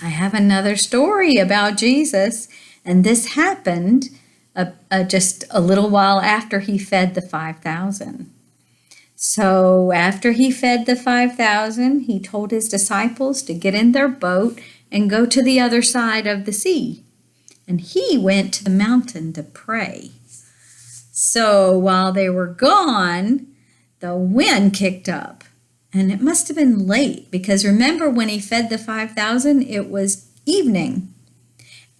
I have another story about Jesus, and this happened just a little while after he fed the 5,000. So after he fed the 5,000, he told his disciples to get in their boat and go to the other side of the sea. And he went to the mountain to pray. So while they were gone, the wind kicked up. And it must have been late, because remember when he fed the 5,000, it was evening.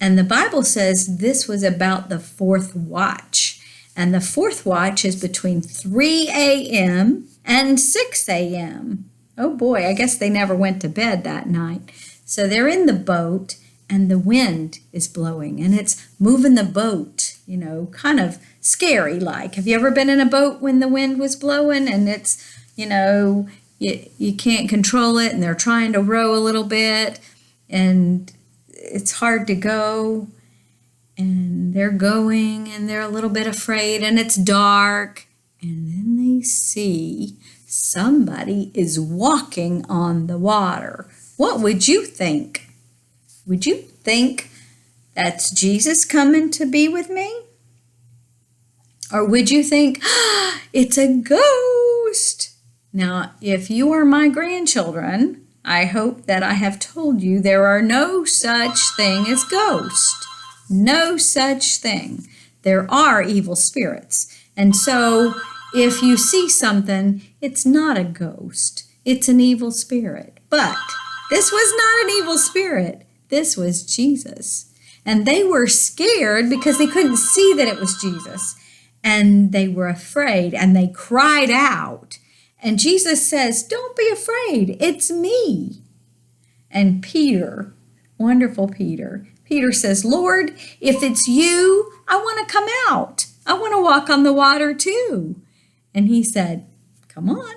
And the Bible says this was about the fourth watch. And the fourth watch is between 3 a.m. and 6 a.m. Oh boy, I guess they never went to bed that night. So they're in the boat and the wind is blowing and it's moving the boat, kind of scary like. Have you ever been in a boat when the wind was blowing and it's, you can't control it and they're trying to row a little bit and it's hard to go and they're going and they're a little bit afraid and it's dark and then they see somebody is walking on the water. What would you think? Would you think that's Jesus coming to be with me? Or would you think, it's a ghost? Now, if you are my grandchildren, I hope that I have told you there are no such thing as ghosts. No such thing. There are evil spirits. And so if you see something, it's not a ghost. It's an evil spirit. But this was not an evil spirit. This was Jesus. And they were scared because they couldn't see that it was Jesus. And they were afraid and they cried out. And Jesus says, don't be afraid, it's me. And Peter, wonderful Peter says, Lord, if it's you, I want to come out. I want to walk on the water too. And he said, come on.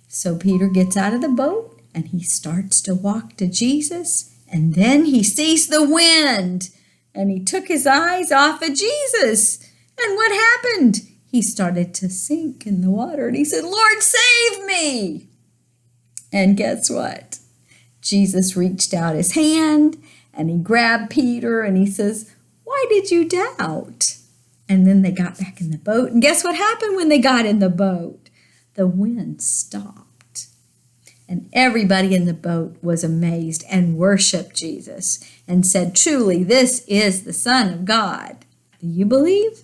So Peter gets out of the boat and he starts to walk to Jesus. And then he sees the wind and he took his eyes off of Jesus. And what happened? He started to sink in the water and he said, Lord, save me. And guess what? Jesus reached out his hand and he grabbed Peter and he says, why did you doubt? And then they got back in the boat. And guess what happened when they got in the boat? The wind stopped. And everybody in the boat was amazed and worshiped Jesus and said, truly, this is the Son of God. Do you believe?